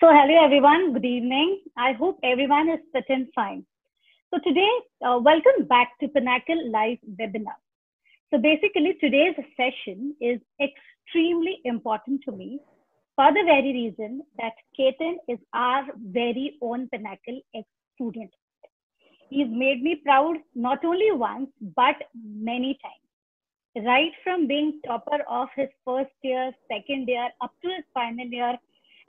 So, hello everyone, good evening. I hope everyone is fit and fine. So, today, welcome back to Pinnacle Live webinar. So, basically, today's session is extremely important to me for the very reason that Ketan is our very own Pinnacle ex student. He's made me proud not only once, but many times. Right from being topper of his first year, second year, up to his final year,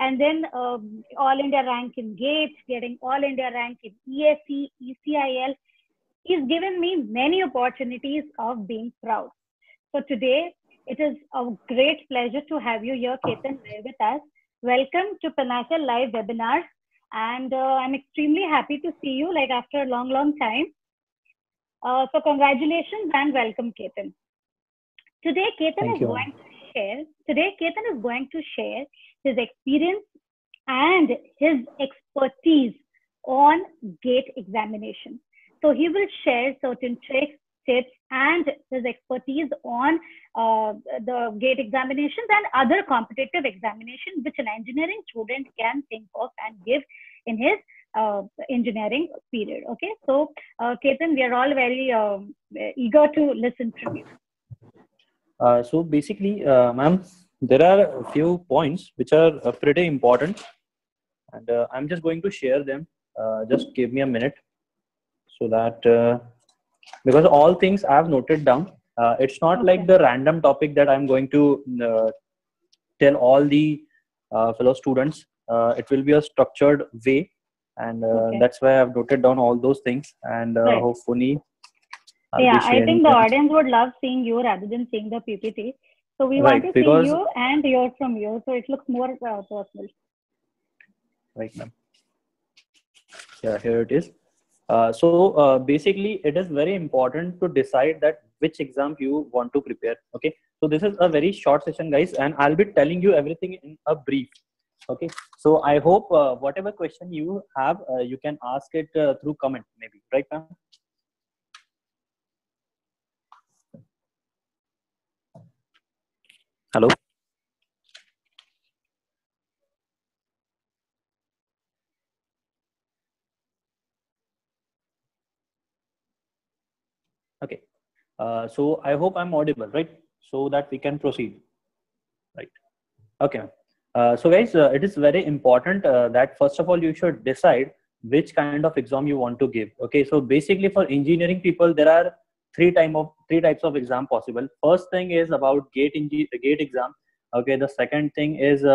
and then All India rank in GATE, getting All India rank in ESE, ECIL. He's given me many opportunities of being proud. So today, it is a great pleasure to have you here, Ketan, here with us. Welcome to Pinnacle Live webinars. And I'm extremely happy to see you like after a long, long time. So congratulations and welcome, Ketan. Today, Ketan is going to share his experience and his expertise on GATE examination. So he will share certain tricks, tips, and his expertise on the GATE examinations and other competitive examinations which an engineering student can think of and give in his engineering period. Okay, so Ketan, we are all very eager to listen from you. So basically, ma'am, there are a few points which are pretty important, and I'm just going to share them. Just give me a minute, so that because all things I have noted down. It's not like the random topic that I'm going to tell all the fellow students. It will be a structured way, and that's why I've noted down all those things, and hopefully. I think the audience would love seeing you rather than seeing the PPT. So we want to see you and hear from you. So it looks more personal. Right, ma'am. Yeah, here it is. Basically, it is very important to decide that which exam you want to prepare. Okay. So this is a very short session, guys, and I'll be telling you everything in a brief. Okay. So I hope whatever question you have, you can ask it through comment, maybe. Right, ma'am? Hello. Okay. So I hope I'm audible, right? So that we can proceed. Right. Okay. So guys, it is very important that first of all, you should decide which kind of exam you want to give. Okay. So basically for engineering people, there are three types of exam possible. First thing is about GATE exam. Okay. The second thing is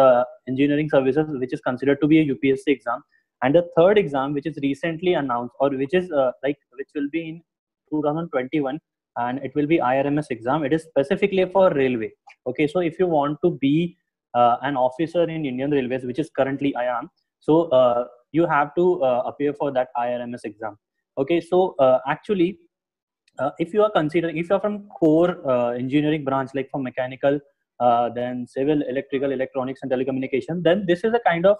engineering services, which is considered to be a UPSC exam. And the third exam, which is recently announced, or which is which will be in 2021, and it will be IRMS exam. It is specifically for railway. Okay. So if you want to be an officer in Indian Railways, which is currently I am, so you have to appear for that IRMS exam. Okay. So actually, if you are from core engineering branch, like from mechanical, then civil, electrical, electronics, and telecommunication, then this is a kind of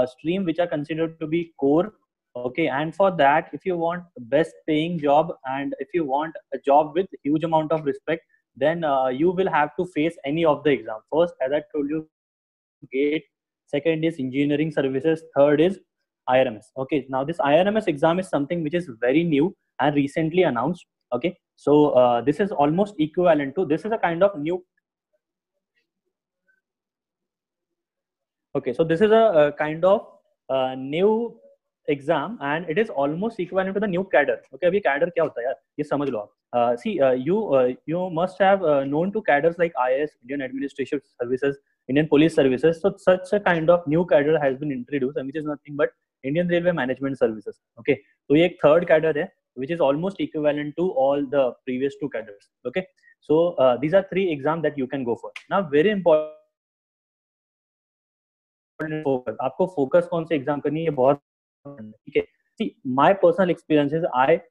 stream which are considered to be core. Okay. And for that, if you want best paying job, and if you want a job with huge amount of respect, then you will have to face any of the exam. First, as I told you, GATE. Second is engineering services. Third is IRMS. Okay. Now this IRMS exam is something which is very new and recently announced. Okay. So this is almost equivalent to, this is a kind of new. Okay. So this is a kind of new exam, and it is almost equivalent to the new cadre. Okay. अभी cadre क्या होता है यार? ये समझ लो आप. See, you must have known to cadres like IAS, Indian Administrative Services, Indian Police Services. So such a kind of new cadre has been introduced, and which is nothing but Indian Railway Management Services. Okay. So ये एक third cadre है, which is almost equivalent to all the previous two cadres. Okay. So these are three exams that you can go for. Now, very important. आपको focus कौन से exam करनी है, बहुत ठीक है. See, my personal experiences, I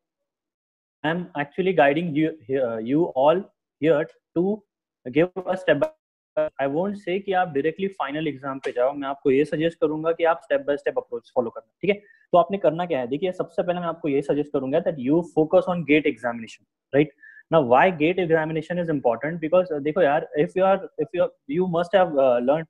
am actually guiding you all here to give a step by. I won't say कि आप directly final exam पे जाओ. मैं आपको ये suggest करूंगा कि आप step by step approach follow करना. ठीक है. तो आपने करना क्या है, देखिए सबसे पहले मैं आपको ये suggest करूंगा that you focus on GATE examination, right? Now, why GATE examination is important? Because देखो यार, if you must have learned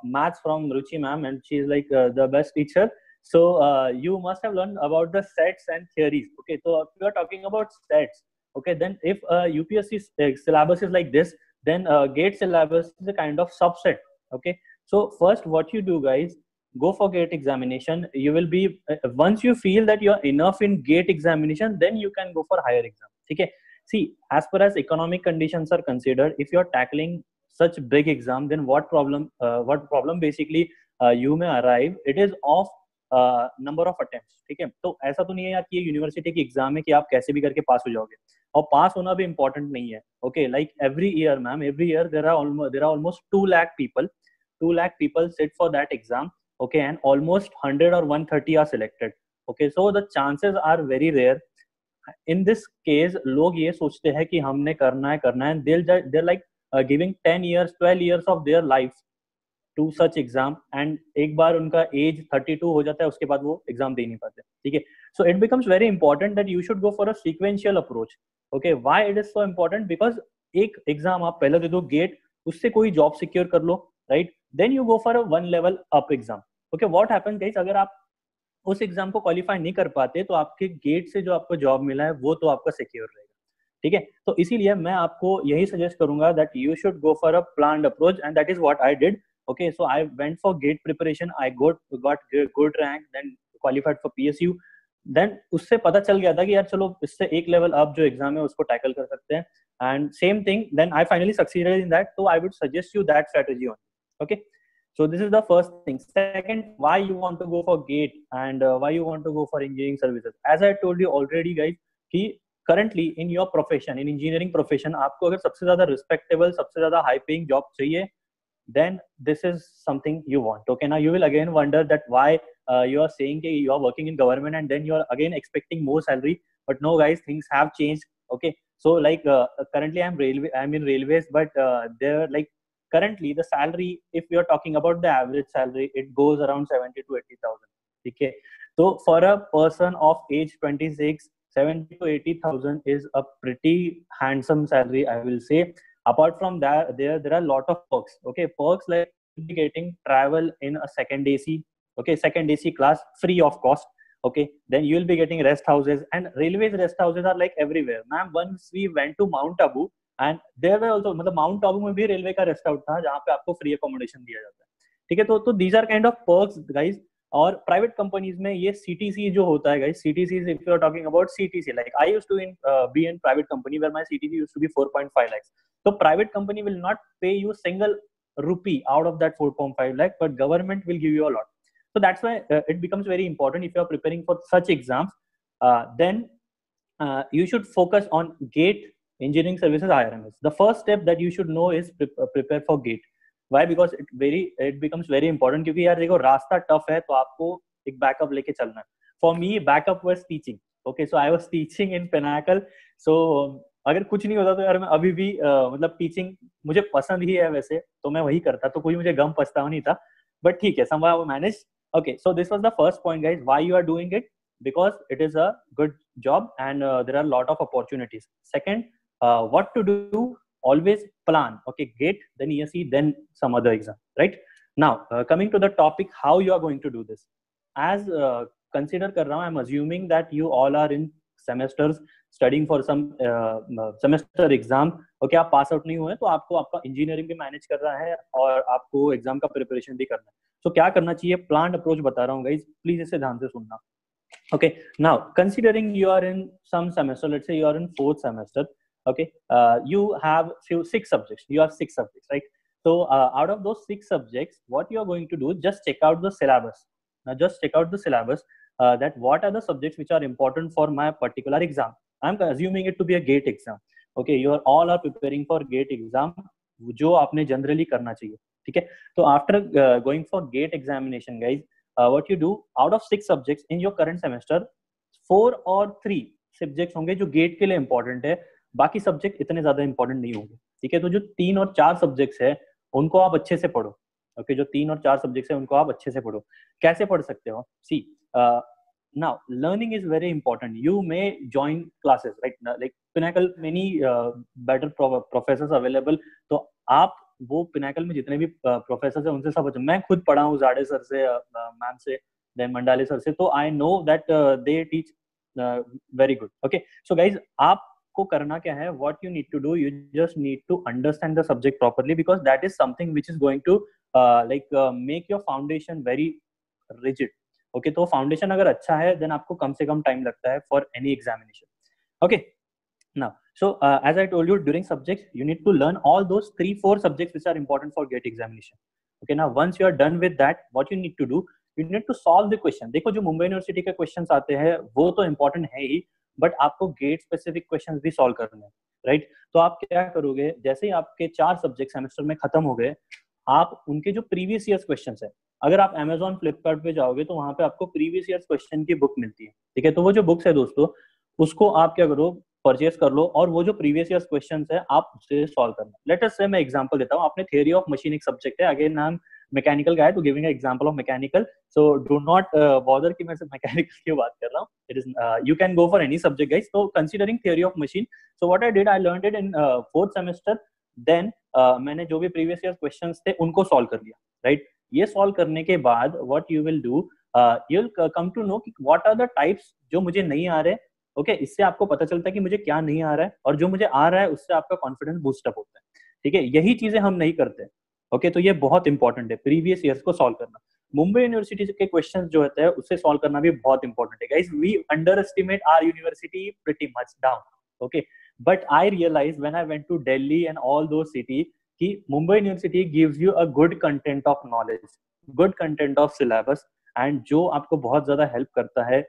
maths from Ruchi ma'am, and she's like the best teacher. So you must have learned about the sets and theories. Okay, so if you are talking about sets, okay, then if UPSC syllabus is like this, then GATE syllabus is a kind of subset. Okay, so first what you do, guys, go for GATE examination. You will be once you feel that you are enough in GATE examination, then you can go for higher exam. Okay, see, as far as economic conditions are considered, if you are tackling such big exam, then what problem basically you may arrive, it is of number of attempts. ठीक है, तो ऐसा तो नहीं है यार कि ये यूनिवर्सिटी की एग्जाम है कि आप कैसे भी करके पास हो जाओगे, और पास होना भी इंपॉर्टेंट नहीं है. Okay, like every year ma'am, every year there are almost 2 lakh people sit for that exam. Okay, and almost 100 or 130 are selected. Okay, so the chances are very rare. In this case, लोग ये सोचते हैं कि हमने करना है, and they're like giving 10 years 12 years of their life to such exam, and एक बार उनका एज 32 हो जाता है, उसके बाद वो एग्जाम दे नहीं पाते. ठीक है, so it becomes very important that you should go for a sequential approach. Okay, why it is so important? Because एक एग्जाम आप पहले दे दो गेट, उससे कोई जॉब सिक्योर कर लो, right, then you go for a 1 level up exam. Okay, what happens guys, अगर आप उस एग्जाम को क्वालिफाई नहीं कर पाते तो आपके गेट से जो आपको जॉब मिला है वो तो आपका सिक्योर रहेगा. ठीक है, तो इसीलिए मैं आपको यही सजेस्ट करूंगा that you should go for a planned approach, and that is what I did. Okay, so I went for GATE preparation. I got good rank, then qualified for PSU. Then उससे पता चल गया था कि यार चलो इससे एक लेवल अप जो एग्जाम है उसको टैकल कर सकते हैं. And same thing, then I finally succeeded in that. So I would suggest you that strategy only. Okay, so this is the first thing. Second, why you want to go for GATE and why you want to go for engineering services. As I told you already, guys, कि currently in your profession, in engineering profession, आपको अगर सबसे ज्यादा respectable, सबसे ज्यादा high paying job चाहिए, then this is something you want. Okay, now you will again wonder that why you are saying that you are working in government and then you are again expecting more salary. But no guys, things have changed. Okay, so like currently I'm in railways, but they're like currently the salary, if we are talking about the average salary, it goes around 70 to 80,000. Okay, so for a person of age 26, 70 to 80,000 is a pretty handsome salary, I will say. Apart from that, there are a lot of perks. Okay, perks like getting travel in a second AC. Okay, second AC class free of cost. Okay, then you will be getting rest houses, and railways rest houses are like everywhere. Ma'am, once we went to Mount Abu, and there were also, मतलब Mount Abu में भी railway का rest house था जहाँ पे आपको free accommodation दिया जाता है. ठीक है, तो these are kind of perks, guys. और प्राइवेट कंपनीज में ये CTC जो होता है guys, CTC if you are talking about CTC, like I used to be in private company where my CTC used to be 4.5 lakhs. So private company will not pay you single rupee out of that 4.5 lakh, but government will give you a lot. So that's why it becomes very important if you are preparing for such exams. Then you should focus on GATE, engineering services, IRMS. The first step that you should know is prepare for GATE. Why? Because it becomes very important. क्योंकि यार देखो रास्ता tough है तो आपको एक backup लेके चलना है. For me, backup was teaching. Okay, so I was teaching in Pinnacle. So अगर कुछ नहीं होता तो यार मैं अभी भी मतलब टीचिंग मुझे पसंद ही है वैसे, तो मैं वही करता, तो कोई मुझे गम पछतावा नहीं था. बट ठीक है, somehow I managed. Okay, so this was the first point, guys. Why you are doing it? Because it is a good job and there are a lot of opportunities. Second, what to do? Always plan. Okay, GATE, then ESE, then some other exam, right? Now coming to the topic, how you are going to do this. As consider कर रहा हूँ, I'm assuming that you all are in semesters studying for some semester exam. Okay, आप pass out नहीं हुए तो आपको आपका engineering भी मैनेज कर रहा है और आपको एग्जाम का प्रिपरेशन भी करना है. तो क्या करना चाहिए, प्लान अप्रोच बता रहा हूँ गाइज, प्लीज इसे ध्यान से सुनना. Okay, now considering you are in some semester, let's say you are in 4th semester. Okay, you have six subjects, right? So out of those 6 subjects, what you are going to do, just check out the syllabus. Now just check out the syllabus, that what are the subjects which are important for my particular exam. I'm assuming it to be a GATE exam. Okay, you are all are preparing for GATE exam, जो आपने generally करना चाहिए. ठीक है, तो after going for GATE examination, guys, what you do, out of 6 subjects in your current semester, 4 or 3 subjects होंगे जो GATE के लिए important है, बाकी सब्जेक्ट इतने ज्यादा इंपॉर्टेंट नहीं होंगे. ठीक है, तो जो 3 और 4 सब्जेक्ट्स है उनको आप अच्छे से पढ़ो. ओके, जो 3 और 4 सब्जेक्ट्स है उनको आप अच्छे से पढ़ो. कैसे पढ़ सकते हो? See, now learning is very important. You may join classes, right, like Pinnacle, many better professors available. तो आप वो पिनाकल में जितने भी प्रोफेसर हैं उनसे सब अच्छा, मैं खुद पढ़ा हूँ जाड़े सर से, मैम से, देन मंडाले सर से, तो I know that they teach very good. Okay, so guys आपको करना क्या है, what you need to do, you just need to understand the subject properly, because that is something which is going to like make your foundation very rigid. Okay, तो foundation अगर अच्छा है then आपको कम से कम टाइम लगता है for any examination. Okay, now so as I told you, during subjects you need to learn all those 3-4 subjects which are important for GATE examination. Okay, now once you are done with that, what you need to do, you need to solve the question. देखो जो Mumbai university के questions आते हैं वो तो important है ही, but आपको gate specific questions भी सॉल्व करने हैं, राइट? तो आप क्या करोगे, जैसे ही आपके 4 सब्जेक्ट सेमेस्टर में खत्म हो गए, आप उनके जो प्रीवियस ईयर्स क्वेश्चंस है, अगर आप Amazon फ्लिपकार्ट पे जाओगे तो वहां पे आपको प्रीवियस ईयर्स क्वेश्चन की बुक मिलती है, ठीक है? तो वो जो बुक्स है दोस्तों, उसको आप क्या करो, परचेस कर लो, और वो जो प्रीवियस ईयर्स क्वेश्चंस है आप उससे सॉल्व करना. लेट अस से मैं एग्जांपल देता हूँ, आपने थ्योरी ऑफ मशीन एक सब्जेक्ट है, again I am mechanical guy to giving example of mechanical, so do not bother कि मैं सिर्फ मैकेनिकल की बात कर रहा हूँ. It is you can go for any subject guys. तो considering theory of machine, so what I did, I learned it in 4th semester. Then मैंने जो भी प्रीवियस ईयर क्वेश्चंस थे उनको सॉल्व कर लिया, राइट? ये सॉल्व करने के बाद what you will do, you will come to know कि व्हाट आर द टाइप्स जो मुझे नहीं आ रहे. ओके, इससे आपको पता चलता है कि मुझे क्या नहीं आ रहा है, और जो मुझे आ रहा है उससे आपका कॉन्फिडेंस बूस्ट अप होता है, ठीक है? यही चीजें हम नहीं करते. ओके, तो ये बहुत इंपॉर्टेंट है प्रीवियस ईयर्स को सॉल्व करना. मुंबई यूनिवर्सिटी के क्वेश्चंस जो होते हैं उससे सॉल्व करना भी बहुत इंपॉर्टेंट है guys. We underestimate our university pretty much down. Okay, but I realize when I went to Delhi and all those city कि Mumbai university gives you a good content of knowledge, good content of syllabus, and जो आपको बहुत ज्यादा help करता है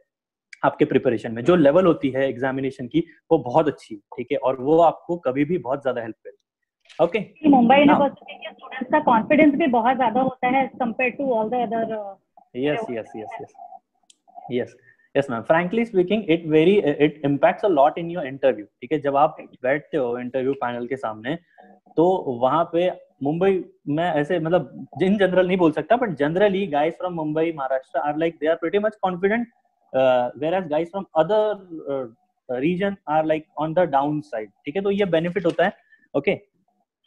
आपके preparation में. जो लेवल होती है एग्जामिनेशन की वो बहुत अच्छी है, ठीक है? और वो आपको कभी भी बहुत ज्यादा हेल्प करेगी. ओके, मुंबई यूनिवर्सिटी के स्टूडेंट्स का कॉन्फिडेंस भी बहुत ज्यादा होता है as compare to all the other. Yes ma'am, frankly speaking it impacts a lot in your interview, ठीक है? जब आप बैठते हो इंटरव्यू पैनल के सामने, तो वहां पे मुंबई में ऐसे, मतलब इन जनरल नहीं बोल सकता, but generally guys from Mumbai Maharashtra are like they are pretty much confident, whereas guys from other region are like on the downside, ठीक है? तो ये बेनिफिट होता है. Okay,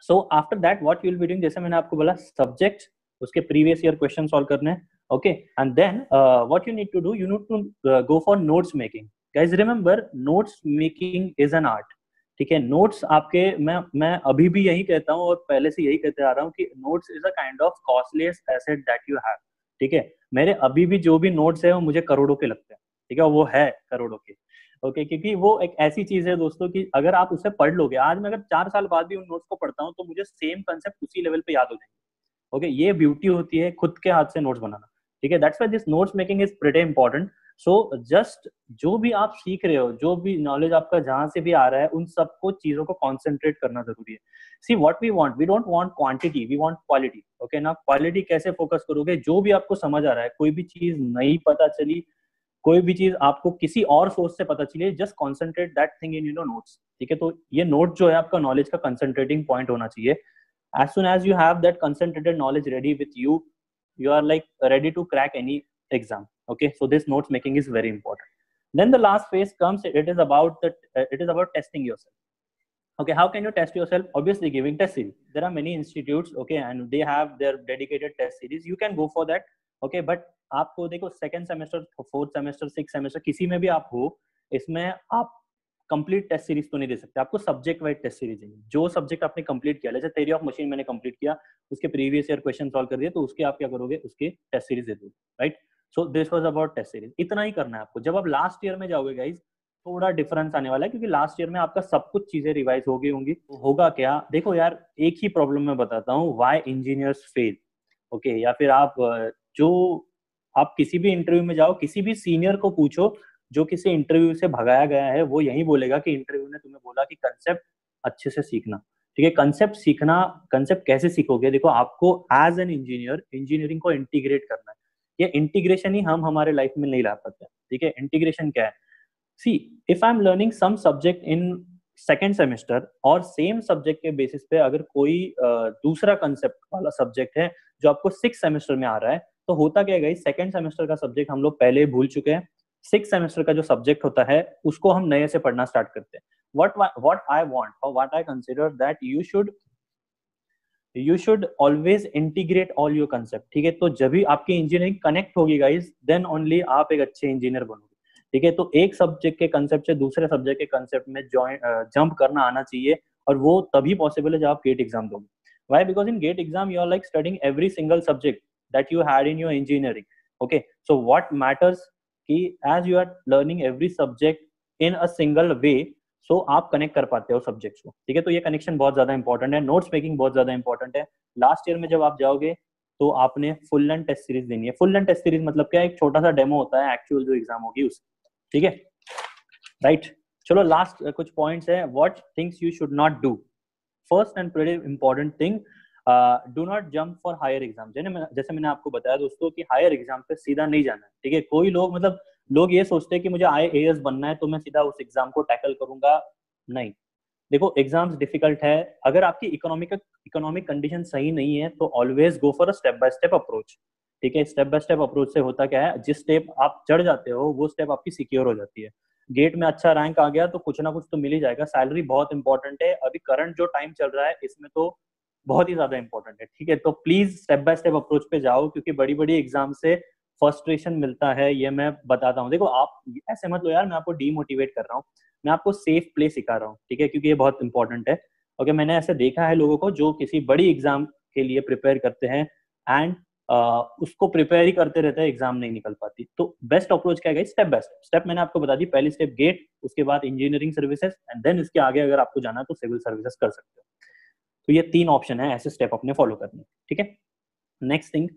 so after that what you will be doing, जैसे मैंने आपको बोला, सब्जेक्ट, उसके प्रीवियस ईयर क्वेश्चन सॉल्व करने हैं. Okay, and then what you need to do, you need to go for notes making. Guys remember, notes making is an art, ठीक है? Notes आपके, मैं अभी भी यही कहता हूँ और पहले से यही कहते आ रहा हूँ कि notes is a kind of costliest asset that you have, ठीक है? मेरे अभी भी जो भी नोट्स है वो मुझे करोड़ों के लगते हैं, ठीक है? वो है करोड़ों के. ओके, क्योंकि वो एक ऐसी चीज है दोस्तों कि अगर आप उसे पढ़ लोगे, आज मैं अगर 4 साल बाद भी उन नोट्स को पढ़ता हूँ तो मुझे सेम कंसेप्ट उसी लेवल पे याद हो जाएंगे. ओके, ये ब्यूटी होती है खुद के हाथ से नोट्स बनाना, ठीक है? That's why this notes making is pretty important. So just जो भी आप सीख रहे हो, जो भी नॉलेज आपका जहां से भी आ रहा है, उन सबको चीजों को कॉन्सेंट्रेट करना जरूरी है. See what we want, we don't want quantity, we want quality. Okay ना, क्वालिटी कैसे फोकस करोगे, जो भी आपको समझ आ रहा है, कोई भी चीज नहीं पता चली, कोई भी चीज आपको किसी और सोर्स से पता चली, just concentrate that thing in your notes, ठीक है? तो ये नोट जो है आपका नॉलेज का कंसंट्रेटिंग पॉइंट होना चाहिए. as soon as you have that concentrated knowledge ready with you, you are like ready to crack any exam. Okay, so this notes making is very important. Then the last phase comes, it is about testing yourself. Okay, how can you test yourself? Obviously giving test series. There are many institutes, okay, and they have their dedicated test series. You can go for that. Okay, but आपको देखो second semester, fourth semester, six semester, किसी में भी आप हो, इसमें आप complete test series तो नहीं दे सकते. आपको सब्जेक्ट वाइज टेस्ट सीरीज चाहिए. जो सब्जेक्ट आपने कंप्लीट किया, जैसे थ्योरी ऑफ मशीन मैंने कंप्लीट किया, उसके प्रीवियस ईयर क्वेश्चन सॉल्व कर दिए, तो उसके आप क्या करोगे, उसके टेस्ट सीरीज दे दोगे, right? So this was about test series. इतना ही करना है आपको. जब आप लास्ट ईयर में जाओगे गाइज, थोड़ा डिफरेंस आने वाला है, क्योंकि लास्ट ईयर में आपका सब कुछ चीजें रिवाइज हो गई होंगी. तो होगा क्या, देखो यार, एक ही प्रॉब्लम मैं बताता हूँ, व्हाई इंजीनियर्स फेल. ओके, या फिर आप किसी भी इंटरव्यू में जाओ, किसी भी सीनियर को पूछो जो किसी इंटरव्यू से भगाया गया है, वो यही बोलेगा कि इंटरव्यू ने तुम्हें बोला कि कंसेप्ट अच्छे से सीखना, ठीक है? कंसेप्ट सीखना, कंसेप्ट कैसे सीखोगे? देखो, आपको एज एन इंजीनियर इंजीनियरिंग को इंटीग्रेट करना है. ये इंटीग्रेशन ही हम हमारे लाइफ में नहीं ला पाते, ठीक है? इंटीग्रेशन क्या है? See, if I am learning some subject in second semester, और सेम सब्जेक्ट के बेसिस पे अगर कोई दूसरा कंसेप्ट वाला सब्जेक्ट है जो आपको सिक्स सेमेस्टर में आ रहा है, तो होता क्या है, सेकेंड सेमेस्टर का सब्जेक्ट हम लोग पहले भूल चुके हैं. सिक्स सेमेस्टर का जो सब्जेक्ट होता है उसको हम नए से पढ़ना स्टार्ट करते हैं. what I want or what I consider that you should always integrate all your concept, ठीक है। तो जब भी आपकी इंजीनियरिंग कनेक्ट होगी गाइस, देन ओनली आप एक अच्छे इंजीनियर बनोगे, ठीक है। तो एक सब्जेक्ट के कंसेप्ट से दूसरे सब्जेक्ट के कंसेप्ट में जंप करना आना चाहिए, और वो तभी पॉसिबल है जब आप गेट एग्जाम दोगे। Why? Because in GATE exam you are like studying every single subject that you had in your engineering, okay. So what matters कि as you are learning every subject in a single way, so आप connect कर पाते हो subjects को, ठीक है। तो ये कनेक्शन बहुत ज्यादा इंपॉर्टेंट है, नोट्स मेकिंग बहुत ज्यादा इंपॉर्टेंट है। लास्ट ईयर में जब आप जाओगे तो आपने फुल लेंथ टेस्ट सीरीज देनी है। फुल लेंथ टेस्ट सीरीज मतलब क्या है? एक छोटा सा डेमो होता है एक्चुअल जो एग्जाम होगी उस, ठीक है, राइट। चलो लास्ट कुछ पॉइंट्स है, what things you should not do. First and very important thing, do not jump for higher exam. जैसे मैंने आपको बताया दोस्तों कि हायर एग्जाम पे सीधा नहीं जाना है, ठीक है। कोई लोग मतलब लोग ये सोचते हैं कि मुझे IAS बनना है तो मैं सीधा उस एग्जाम को टैकल करूंगा। नहीं, देखो एग्जाम्स डिफिकल्ट है, अगर आपकी इकोनॉमिक कंडीशन सही नहीं है तो always go for a step by step approach, ठीक है। स्टेप बाय स्टेप अप्रोच से होता क्या है, जिस स्टेप आप चढ़ जाते हो वो स्टेप आपकी सिक्योर हो जाती है। गेट में अच्छा रैंक आ गया तो कुछ ना कुछ तो मिल ही जाएगा। सैलरी बहुत इंपॉर्टेंट है, अभी करंट जो टाइम चल रहा है इसमें तो बहुत ही ज्यादा इंपॉर्टेंट है, ठीक है। तो please step by step approach पे जाओ, क्योंकि बड़ी बड़ी एग्जाम से फ्रस्ट्रेशन मिलता है, ये मैं बताता हूँ। देखो आप ऐसे मत लो यार मैं आपको डीमोटिवेट कर रहा हूँ, मैं आपको सेफ प्ले सिखा रहा हूँ, ठीक है, क्योंकि ये बहुत इंपॉर्टेंट है। ओके, मैंने ऐसे देखा है लोगों को जो किसी बड़ी एग्जाम के लिए प्रिपेयर करते हैं एंड उसको प्रिपेयर ही करते रहते हैं, एग्जाम नहीं निकल पाती। तो बेस्ट अप्रोच क्या है? Step by step. स्टेप मैंने आपको बता दी, पहली स्टेप गेट, उसके बाद इंजीनियरिंग सर्विसेज, एंड देन इसके आगे अगर आपको जाना है तो सिविल सर्विसेज कर सकते हो। तो ये 3 ऑप्शन है, ऐसे स्टेप अपने फॉलो करने, ठीक है। नेक्स्ट थिंग,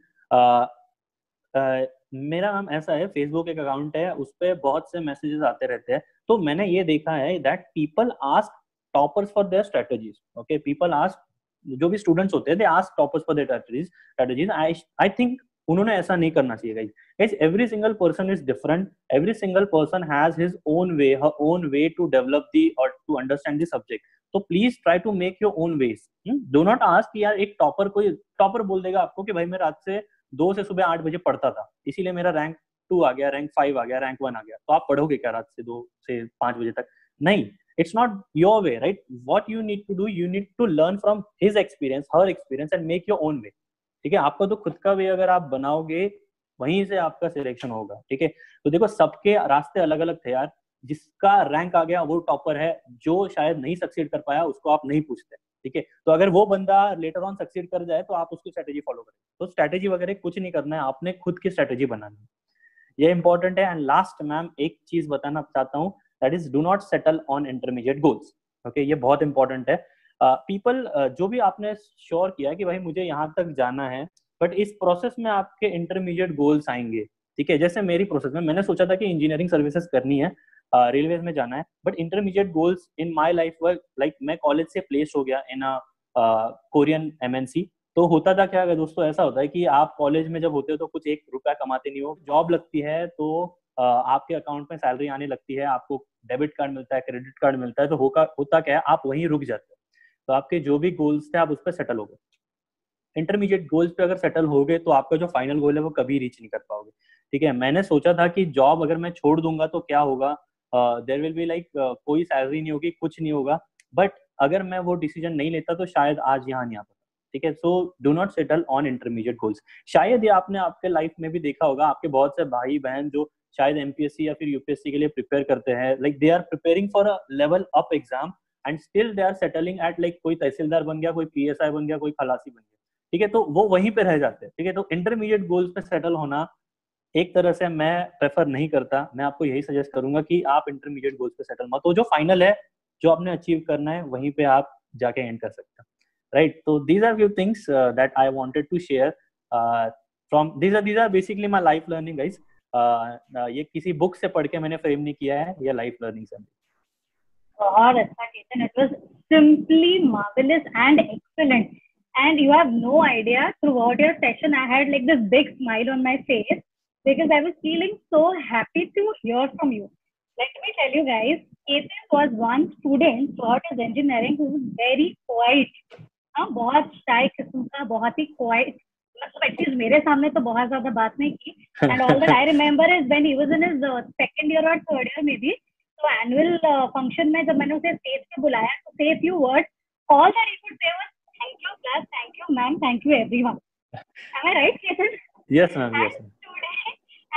मेरा नाम ऐसा है, फेसबुक एक अकाउंट है, उस पर बहुत से मैसेजेस आते रहते हैं। तो मैंने ये देखा है that people ask toppers for their strategies, okay. People ask, जो भी स्टूडेंट्स होते हैं they ask toppers for their strategies. I think उन्होंने ऐसा नहीं करना चाहिए guys. Every single person is different, every single person has his own way, her own way to develop the और टू अंडरस्टैंड द सब्जेक्ट। तो please try to make your own ways. Do not ask यार, एक topper, कोई topper बोल देगा आपको कि भाई मैं रात से 2 से सुबह 8 बजे पढ़ता था, इसीलिए मेरा रैंक 2 आ गया, रैंक 5 आ गया, रैंक 1 आ गया। तो आप पढ़ोगे क्या रात से 2 से 5 बजे तक? नहीं, it's not your way, right. What you need to do, you need to learn from his experience, her experience, and make your own way, ठीक है। आपका तो खुद का वे अगर आप बनाओगे वहीं से आपका सिलेक्शन होगा, ठीक है। तो देखो सबके रास्ते अलग अलग थे यार, जिसका रैंक आ गया वो टॉपर है, जो शायद नहीं सक्सीड कर पाया उसको आप नहीं पूछते, ठीक है। तो अगर वो बंदा लेटर ऑन सक्सीड कर जाए तो आप उसकी स्ट्रेटेजी फॉलो करें। तो स्ट्रेटेजी वगैरह कुछ नहीं करना है, आपने खुद की स्ट्रेटेजी बनानी है, ये इंपॉर्टेंट है। एंड लास्ट मैम एक चीज बताना चाहता हूँ, that is do not settle on intermediate goals, okay. ये बहुत इंपॉर्टेंट है। पीपल जो भी आपने श्योर किया कि भाई मुझे यहाँ तक जाना है, बट इस प्रोसेस में आपके इंटरमीडिएट गोल्स आएंगे, ठीक है। जैसे मेरी प्रोसेस में मैंने सोचा था कि इंजीनियरिंग सर्विसेज करनी है, रेलवे में जाना है, but intermediate goals in my life were like मैं कॉलेज से प्लेस हो गया इन अ कोरियन MNC। तो होता था क्या दोस्तों, ऐसा होता है कि आप कॉलेज में जब होते हो तो कुछ 1 रुपया कमाते नहीं हो, जॉब लगती है तो आपके अकाउंट में सैलरी आने लगती है, आपको डेबिट कार्ड मिलता है, क्रेडिट कार्ड मिलता है, तो होता क्या है, आप वहीं रुक जाते हो। तो आपके जो भी गोल्स थे आप उस पर सेटल हो गए। इंटरमीडिएट गोल्स पे अगर सेटल हो गए तो आपका जो फाइनल गोल है वो कभी रीच नहीं कर पाओगे, ठीक है। मैंने सोचा था कि जॉब अगर मैं छोड़ दूंगा तो क्या होगा, देयर विल बी लाइक कोई सैलरी नहीं होगी, कुछ नहीं होगा, बट अगर मैं वो डिसीजन नहीं लेता तो शायद आज यहाँ नहीं आ पाता, ठीक है। सो do not settle on intermediate goals. शायद ये आपने आपके लाइफ में भी देखा होगा, आपके बहुत से भाई बहन जो शायद MPSC या फिर UPSC के लिए प्रिपेयर करते हैं, like they are preparing for a level up exam and still they are settling at like कोई तहसीलदार बन गया, कोई PSI बन गया, कोई खलासी बन गया, ठीक है। तो वो वहीं पे रह जाते हैं, ठीक है। तो इंटरमीडिएट गोल्स पे सेटल होना एक तरह से मैं प्रेफर नहीं करता। मैं आपको यही सजेस्ट करूंगा कि आप इंटरमीडिएट गोल्स पे सेटल मत हो, जो फाइनल है, जो आपने अचीव करना है वहीं पे आप जाके एंड कर सकते हैं, राइट। तो these are few things that I wanted to share from these are basically my life learning guys. ये किसी बुक से पढ़ के मैंने फ्रेम नहीं किया है, ये लाइफ लर्निंग से। बहुत अच्छा Ketan, it was simply marvelous and excellent. And you have no idea, throughout your session, I had like this big smile on my face because I was feeling so happy to hear from you. Let me tell you guys, Ketan was one student throughout his engineering who was very quiet. हाँ, बहुत shy किस्म का, बहुत ही quiet. मतलब at least मेरे सामने तो बहुत ज्यादा बात नहीं की. And all that I remember is when he was in his second year or third year maybe. तो एनुअल फंक्शन में जब मैंने उसे स्टेज पे बुलाया तो से few words, all that he could say was Thank you, class. Thank you, ma'am. Thank you, everyone. Am I right, Ketan? Yes, ma'am. Yes, ma'am.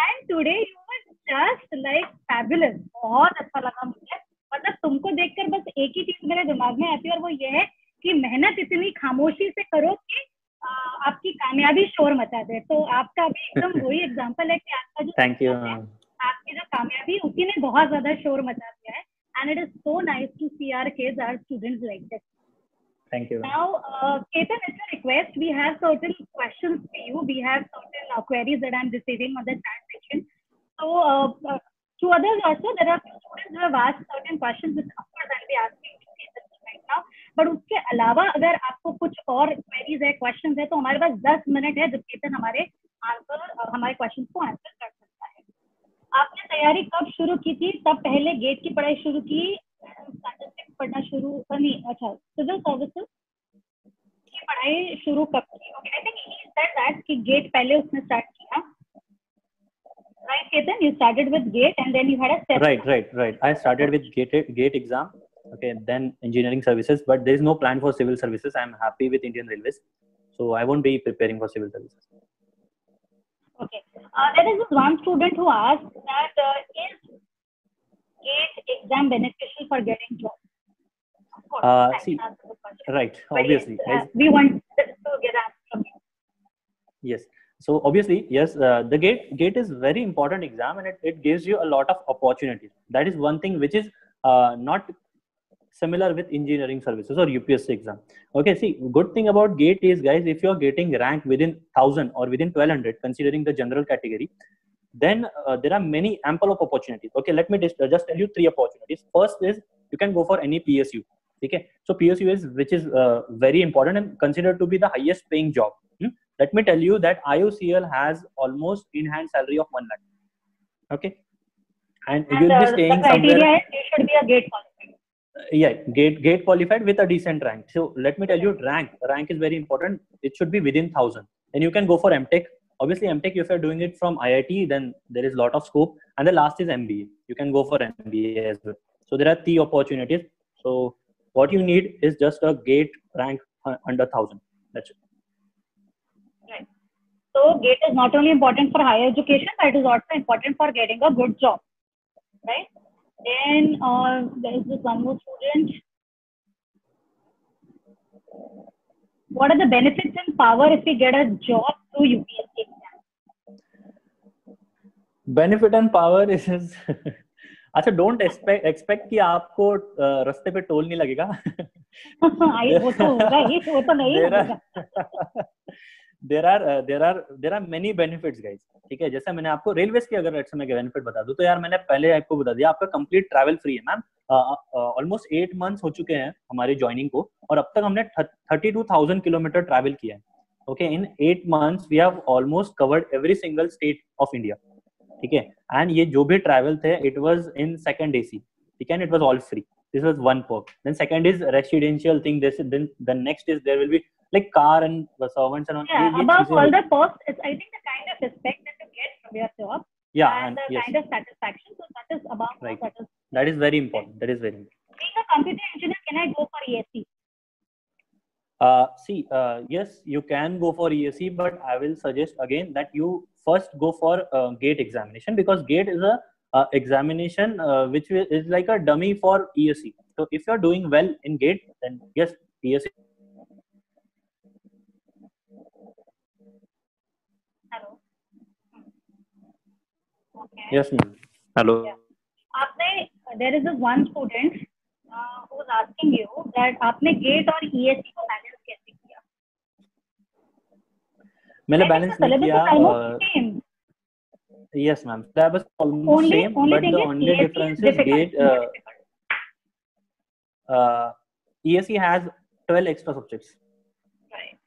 And today you were just like fabulous. बहुत अच्छा लगा मुझे. मतलब तुमको देखकर बस एक ही चीज मेरे दिमाग में आती है और वो ये है कि मेहनत इतनी खामोशी से करो कि आपकी कामयाबी शोर मचा दे. तो आपका भी एकदम वही एग्जांपल है कि आपका जो Thank you, है, ma'am. आपकी जो कामयाबी उसी ने बहुत ज्यादा शोर मचा दिया है. And it is so nice to see our kids, our students like this. Thank you, ma'am. Now, Ketan, it's a request. We have certain questions for you. We have certain queries that I'm receiving on the chat section. So, to others also, there are few students who have asked certain questions, which of course I'll be asking to Ketan right now. But उसके अलावा अगर आपको कुछ और queries है, questions है, तो हमारे पास 10 मिनट है जब केतन हमारे questions को answer कर सकता है. आपने तैयारी कब शुरू की थी? तब पहले गेट की पढ़ाई शुरू की, स्टैटिस्टिक्स पढ़ना शुरू नहीं, अच्छा सिविल सर्विसेज की पढ़ाई शुरू कब की? Okay, I think he said that कि गेट पहले उसने स्टार्ट किया. Right Ketan, you started with gate and then you had a step. Right. I started with gate exam. Okay, then engineering services, but there is no plan for civil services. I am happy with Indian Railways, so I won't be preparing for civil services. Okay, there is this one student who asked that is gate exam beneficial for getting job? Of course, See, right, but obviously, yes, we want to get answer from you. Yes. So obviously, yes, the gate is very important exam, and it gives you a lot of opportunities. That is one thing which is not similar with engineering services or UPSC exam. Okay, see, good thing about gate is, guys, if you're getting rank within 1000 or within 1200, considering the general category, then there are many ample of opportunities. Okay, let me just tell you 3 opportunities. First is you can go for any PSU. Okay, so PSU is which is very important and considered to be the highest paying job. Let me tell you that IOCL has almost in hand salary of 1 lakh. Okay, and you'll be staying the criteria somewhere. Is you should be a gate qualified. Yeah, gate qualified with a decent rank. So let me tell you, rank is very important. It should be within 1000. Then you can go for MTech. Obviously, MTech, if you're doing it from IIT, then there is a lot of scope. And the last is MBA. You can go for MBA as well. So there are 3 opportunities. So what you need is just a gate rank under 1000. That's it. Right. So gate is not only important for higher education, but it is also important for getting a good job. Right? Then there is this one more student. What are the benefits and power if we get a job through UPSC exam? Benefit and power is अच्छा, don't expect कि आपको रास्ते पे toll नहीं लगेगा. वो तो होगा ही, वो तो नहीं लगेगा. there are many benefits, guys. ठीक है, जैसे मैंने आपको रेलवेज की अगर मैं बेनिफिट बता दूं, तो यार मैंने पहले आपको बता दिया, आपका कंप्लीट ट्रैवल फ्री है मैम. ऑलमोस्ट 8 मंथ्स हो चुके हैं हमारी ज्वाइनिंग को, और अब तक हमने 32,000 किलोमीटर ट्रैवल किया है. Okay, in 8 months we have almost covered every single state of India. ठीक है, एंड ये जो भी ट्रैवल थे, it was in second AC. ठीक है, it was all free. This was one perk. Then second is residential thing. Then the next is there will be like car and servants and all. Yeah, above all the perks, it's I think the kind of respect that you get from your job. Yeah, and the kind of satisfaction. So that is above right. all. That is very important. That is very important. Being a computer engineer, can I go for ESE? See, yes, you can go for ESE, but I will suggest again that you first go for GATE examination, because GATE is a examination which is like a dummy for ESE. So if you are doing well in GATE, then yes, ESE. Hello. Okay. Yes, ma'am. Hello. Yeah. There is this one student who is asking you that आपने GATE और ESE को balance कैसे किया? मैंने balance नहीं किया. Yes, ma'am. Syllabus almost same, but the only difference is GATE. ESE has 12 extra subjects. Right.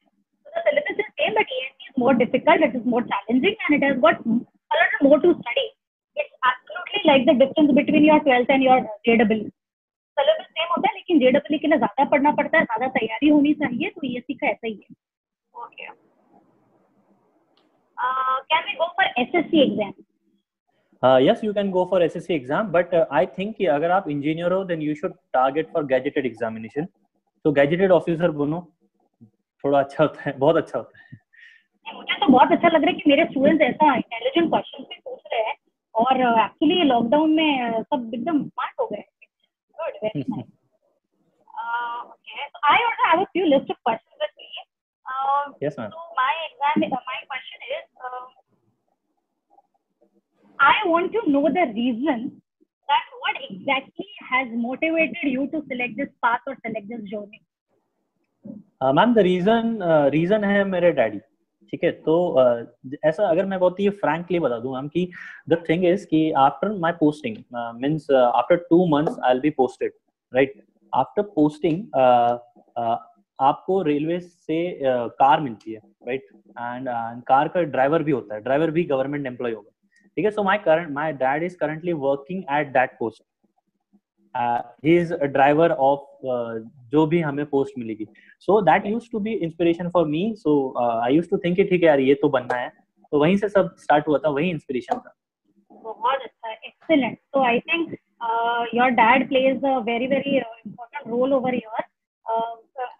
So the syllabus is same, but ESE is more difficult. It is more challenging, and it has got a lot more to study. It's absolutely like the difference between your 12th and your JEE. Syllabus same होता है, लेकिन JEE के लिए ज़्यादा पढ़ना पड़ता है, ज़्यादा तैयारी होनी चाहिए. तो ESE का ऐसा ही है. Okay. Can we go for SSC exam? Yes, you can go for SSC exam, but I think कि अगर आप इंजीनियर हो, then you should target for gazetted examination. So gazetted officer बनो, थोड़ा अच्छा होता है, बहुत अच्छा होता है। मुझे तो बहुत अच्छा लग रहा है कि मेरे स्टूडेंट्स ऐसा इंटेलिजेंट क्वेश्चन भी पूछ रहे हैं, और एक्चुअली लॉकडाउन में सब एकदम स्मार्ट हो गए। Good, very nice. Okay, so I also have a few list of questions with me. Yes, ma'am. So my question is, I want to know the reason that what exactly has motivated you to select this path or select this journey. Ma'am the reason है मेरे daddy. ठीक है, तो ऐसा अगर मैं बहुत ही frankly बता दूं मैम कि द थिंग इज कि after my posting means after 2 months I will be posted, right. After posting आपको रेलवे से कार मिलती है, राइट, एंड कार का ड्राइवर भी होता है, ड्राइवर भी गवर्नमेंट एम्प्लॉय होगा। ठीक है, so my dad is currently working at that post. He is a driver of जो भी हमें पोस्ट मिलेगी। So that used to be inspiration for me. So I used to think कि ठीक है यार, ये तो बनना है। तो वहीं से सब स्टार्ट हुआ था, वही इंस्पिरेशन था। बहुत अच्छा, excellent. So I think your dad plays a very important role over here.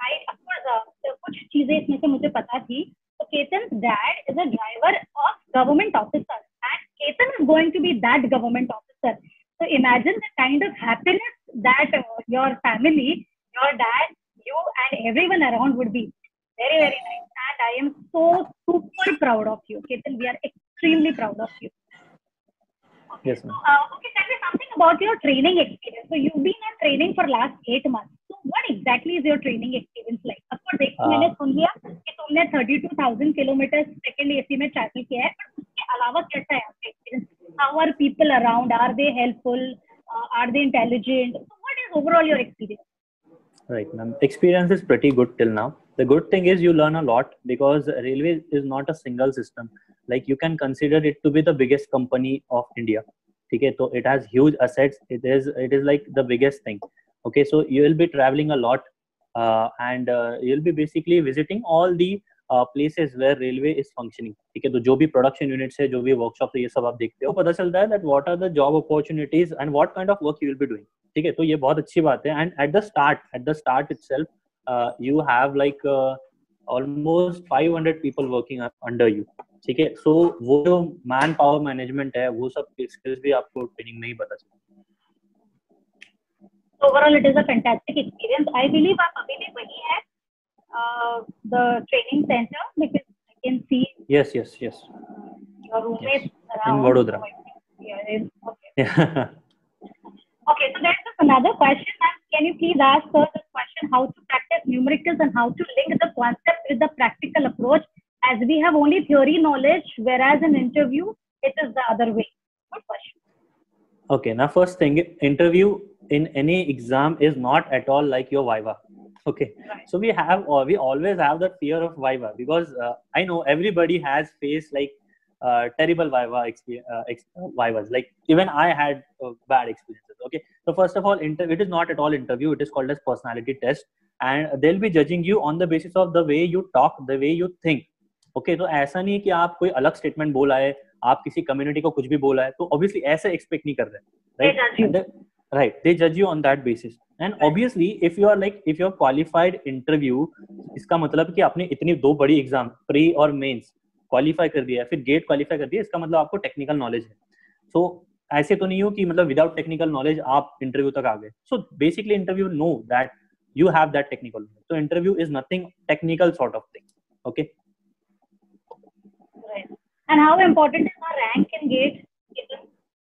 I of course कुछ चीजें इसमें से मुझे पता थी। So Ketan's dad is a driver of government officer, and Ketan is going to be that government officer. So imagine the kind of happiness that your family, your dad, you, and everyone around would be. Very nice, and I am so super proud of you, Ketan. We are extremely proud of you. Okay. Yes, ma'am. Okay, tell me something about your training experience. So you've been on training for last 8 months. So what exactly is your training experience like? Of course, एक तो मैंने सुन लिया कि तुमने 32,000 kilometre second AC में travel किया है, पर उसके अलावा कैसा है आपका experience? How are people around? Are they helpful? Are they intelligent? So what is overall your experience? Right, ma'am. Experience is pretty good till now. The good thing is you learn a lot because railway is not a single system. Like you can consider it to be the biggest company of India. Okay, so it has huge assets. It is like the biggest thing. Okay, so you will be traveling a lot, and you'll be basically visiting all the places where railway is functioning. ठीक है, तो जो भी production units है, जो भी workshops है, ये सब आप देखते हो, पता चलता है that what are the job opportunities and what kind of work you will be doing. ठीक है, तो ये बहुत अच्छी बात है। And at the start itself you have like almost 500 people working under you. ठीक है, सो वो जो मैन पावर मैनेजमेंट है, वो सब स्किल्स भी आपको ट्रेनिंग में ही पता चलता है। Overall, it is a fantastic experience. I believe आप अभी भी वही है, the training center, because I can see. Yes. Your roommates around. In Vadodara. Yeah, okay. Okay, so there's just another question. Can you please ask her this question: how to practice numericals and how to link the concept with the practical approach, as we have only theory knowledge, whereas in interview it is the other way. Good question. Okay, now first thing, interview in any exam is not at all like your viva. Okay, right. So we always have that fear of viva because I know everybody has faced like terrible viva vivas. Like even I had bad experiences. Okay, so first of all, it is not at all interview. It is called as personality test, and they'll be judging you on the basis of the way you talk, the way you think. Okay, तो ऐसा नहीं है कि आप कोई अलग statement बोला है, आप किसी कम्युनिटी को कुछ भी बोला है, तो ऑब्वियसली ऐसे एक्सपेक्ट नहीं कर रहे, राइट? दे जज you on that basis. And obviously if you are qualified interview, इसका मतलब कि आपने इतनी 2 बड़ी एग्जाम, प्री और मेंस क्वालिफाई कर दिया, फिर गेट क्वालिफाई कर दिया, इसका मतलब आपको टेक्निकल नॉलेज है। सो ऐसे तो नहीं हो कि मतलब विदाउट टेक्निकल नॉलेज आप इंटरव्यू तक आ गए। So basically interview know that you have that technical knowledge. तो interview is nothing technical sort of thing. Okay, and how important is the rank in gate?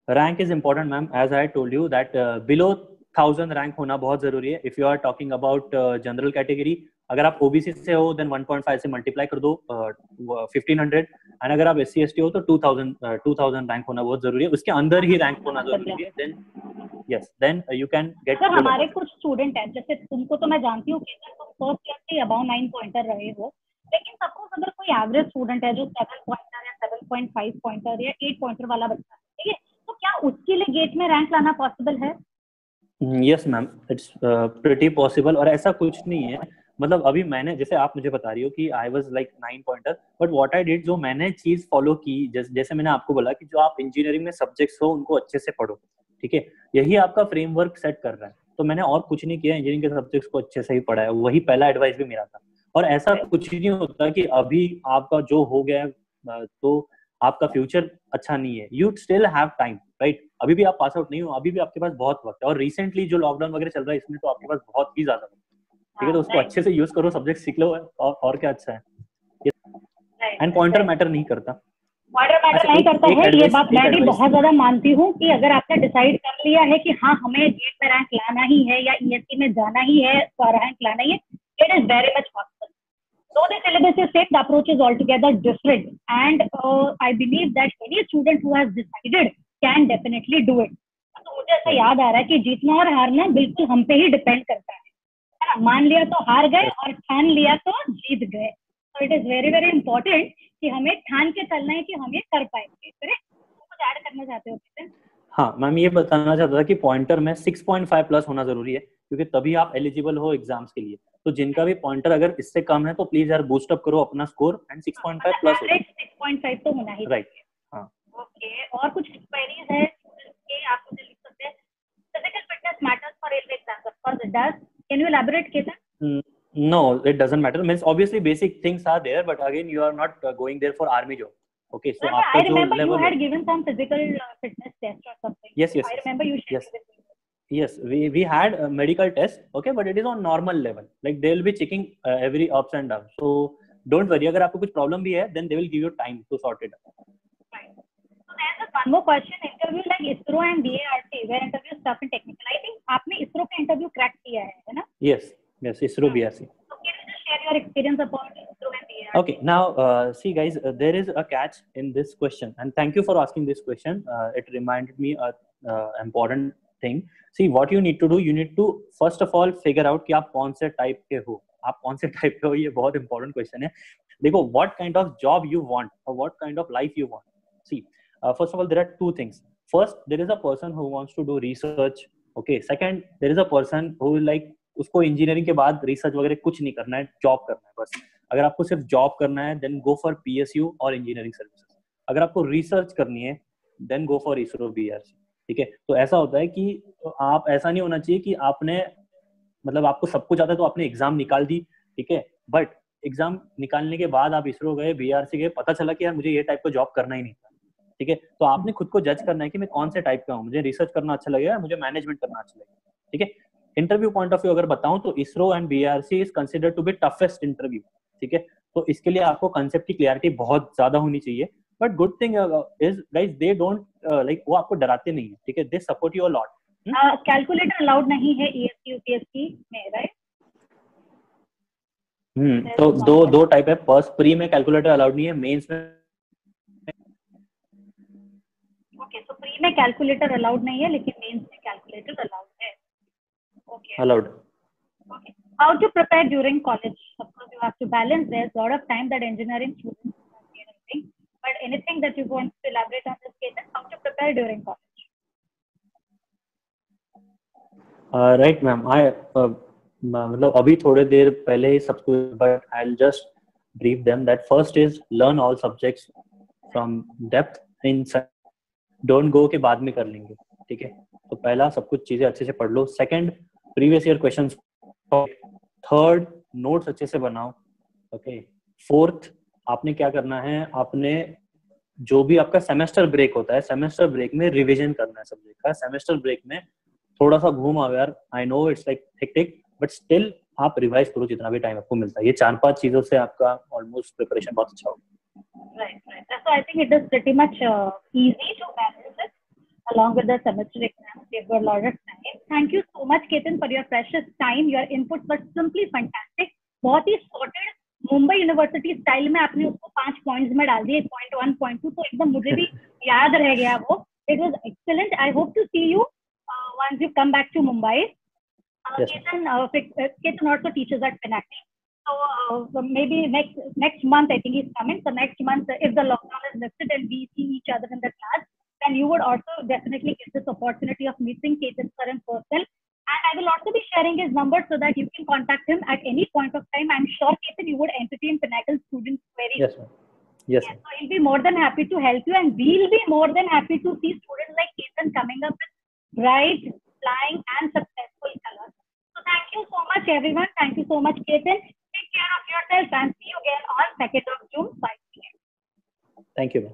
Rank is important, ma'am. As I told you that below 1000 rank होना बहुत जरूरी है। If you are talking about general category, अगर आप OBC से हो then 1.5 से multiply कर दो 1500, एंड अगर आप SC ST हो तो 2000 रैंक होना बहुत जरूरी है। उसके अंदर ही रैंक होना जरूरी है, then you can get. Sir हमारे कुछ स्टूडेंट हैं, जैसे तुमको तो मैं जानती हूँ कि तुम first year say about 9 pointer रहे हो, लेकिन सपोज अगर कोई एवरेज स्टूडेंट है जो 7 पॉइंटर या 7.5 पॉइंटर या 8 पॉइंटर वाला बच्चा, ठीक है, तो क्या उसके लिए गेट में रैंक लाना पॉसिबल है? Yes ma'am, it's pretty possible. और ऐसा कुछ नहीं है, मतलब अभी मैंने, जैसे आप मुझे बता रही हो कि I was like 9 pointer, but what I did, जो मैंने चीज फॉलो की, जैसे मैंने आपको बोला कि जो आप इंजीनियरिंग में सब्जेक्ट्स हो उनको अच्छे से पढ़ो, ठीक है, यही आपका फ्रेमवर्क सेट कर रहा है। तो मैंने और कुछ नहीं किया, इंजीनियरिंग के सब्जेक्ट्स को अच्छे से ही पढ़ा है, वही पहला एडवाइस भी मेरा था। और ऐसा कुछ ही नहीं होता कि अभी आपका जो हो गया है तो आपका फ्यूचर अच्छा नहीं है. You still have time, right. अभी भी आप पास आउट नहीं हो, अभी भी आपके पास बहुत वक्त है. और रिसेंटली जो लॉकडाउन वगैरह चल रहा है इसमें तो आपके पास बहुत ही ज्यादा वक्त है. ठीक है, तो उसको अच्छे से यूज करो, सब्जेक्ट सीख लो, और क्या अच्छा है. एंड पॉइंटर मैटर नहीं करता. पॉइंटर मैटर नहीं करता है, ये बात मैं भी बहुत ज्यादा मानती हूँ कि अगर आपने डिसाइड कर लिया है कि हाँ हमें गेट में रैंक लाना ही है या ईएससी में जाना ही है, रैंक लाना ही है, it is very much possible. Though the syllabus is same, the approach is altogether different, and I believe that any student who has decided can definitely do it. तो मुझे ऐसा याद आ रहा है कि जीतना और हारना बिल्कुल हम पे ही डिपेंड करता है ना. मान लिया तो हार गए और ठान लिया तो जीत गए. तो it is very very important कि हमें ठान के चलना है कि हम ये कर पाएंगे. करेक्ट. कुछ ऐड करना चाहते हो किशन? हाँ मैम, ये बताना चाहता था कि पॉइंटर में 6.5 प्लस होना जरूरी है, क्योंकि तभी आप एलिजिबल हो एग्जाम्स के लिए. तो जिनका भी पॉइंटर अगर इससे कम है तो प्लीज यार बूस्ट अप करो अपना स्कोर, एंड 6.5 प्लस हो. 6.5 तो होना ही. राइट. हाँ. ओके, और कुछ क्वेरीज है कि आप मुझे लिख सकते हैं. Physical fitness matters for railway exams, of course it does. Can you elaborate Ketan? No, it doesn't matter. Means obviously basic things are there, but again you are not going there for army job. Okay, so I remember you had given some physical fitness test or something. Yes. I remember you shared with me. Yes, we had a medical test. Okay, but it is on normal level. Like they will be checking every ups and downs. So don't worry. अगर आपको कुछ problem भी है, then they will give you time to sort it out. Right. So there's one more question. Interview like ISRO and BARC, where interview stuff and technical. I think आपने ISRO का interview crack किया है ना? Yes, ISRO BRC. So can you just share your experience about ISRO and BARC? Okay, now see guys, there is a catch in this question, and thank you for asking this question. It reminded me a important thing. See, what you need to do, you need to first of all figure out कि आप कौन से type के हो. आप कौन से type के हो, ये बहुत important question है. देखो, what kind of job you want or what kind of life you want. See, first of all, there are two things. First, there is a person who wants to do research. Okay. Second, there is a person who like उसको engineering के बाद research वगैरह कुछ नहीं करना है, job करना है बस. अगर आपको सिर्फ जॉब करना है देन गो फॉर PSU और इंजीनियरिंग सर्विसेज. अगर आपको रिसर्च करनी है then go for ISRO BRC. ठीक है. तो ऐसा होता है कि आप, ऐसा नहीं होना चाहिए कि आपने मतलब आपको सब कुछ आता है तो आपने एग्जाम निकाल दी. ठीक है, बट एग्जाम निकालने के बाद आप ISRO गए, BRC गए, पता चला कि यार मुझे ये टाइप का जॉब करना ही नहीं था. ठीक है, तो आपने खुद को जज करना है कि मैं कौन से टाइप का हूँ. मुझे रिसर्च करना अच्छा लगेगा, मुझे मैनेजमेंट करना अच्छा लगेगा. ठीक है. इंटरव्यू पॉइंट ऑफ व्यू अगर बताऊं तो ISRO and BRC is considered to be toughest interview. ठीक है, तो इसके लिए आपको कंसेप्ट की क्लियरिटी बहुत ज्यादा होनी चाहिए. But good thing is guys, they don't like, वो आपको डराते नहीं है. ठीक है, they support you a lot. Calculator allowed नहीं है ESC UPSC में, राइट? तो दो टाइप है. फर्स्ट, प्री में कैलकुलेटर अलाउड नहीं है, मेंस में. ओके, सो प्री में कैलकुलेटर अलाउड नहीं है लेकिन मेंस में कैलकुलेटर अलाउड है. Okay, allowed. Okay. How to prepare during college? Of course, you have to balance. There's a lot of time that engineering students don't get anything. But anything that you want to elaborate on this case, how to prepare during college? Right, ma'am. मतलब अभी थोड़े देर पहले ही सब कुछ, but I'll just brief them that first is learn all subjects from depth in. Don't go के बाद में कर लेंगे. ठीक है, तो पहला सब कुछ चीजें अच्छे से पढ़ लो. Second, previous year questions. Third, notes अच्छे से बनाओ. ओके. फोर्थ, आपने क्या करना है, आपने जो भी आपका सेमेस्टर ब्रेक होता है, सेमेस्टर ब्रेक में रिवीजन करना है सब्जेक्ट का. सेमेस्टर ब्रेक में थोड़ा सा घूम आओ यार. I know it's like hectic, but still आप रिवाइज करो जितना भी टाइम आपको मिलता है. ये 4-5 चीजों से आपका ऑलमोस्ट प्रिपरेशन बहुत अच्छा होगा. Right. So I think it is pretty much easy to balance it along with the semester exams. We've got a lot of time. Thank you so much, Ketan, for your precious time. Your inputs were simply fantastic. बहुत ही sorted. Mumbai university style में आपने उसको 5 points में डाल दिए, point 1, point 2, तो एकदम मुझे भी याद रह गया वो. It was excellent. I hope to see you once you come back to Mumbai. Yes. Ketan also teaches at Pinnacle. So maybe next month I think he's coming. So next month, if the lockdown is lifted and we see each other in the class, then you would also definitely get this opportunity of meeting Ketan sir in person. And I will also be sharing his number so that you can contact him at any point of time. I'm sure, Ketan, you would entertain Pinnacle students very Yes, ma'am. Yes. So he'll be more than happy to help you, and we'll be more than happy to see students like Ketan coming up with bright, flying, and successful colors. So thank you so much, everyone. Thank you so much, Ketan. Take care of yourself and see you again on 2nd of June, 5 p.m. Thank you.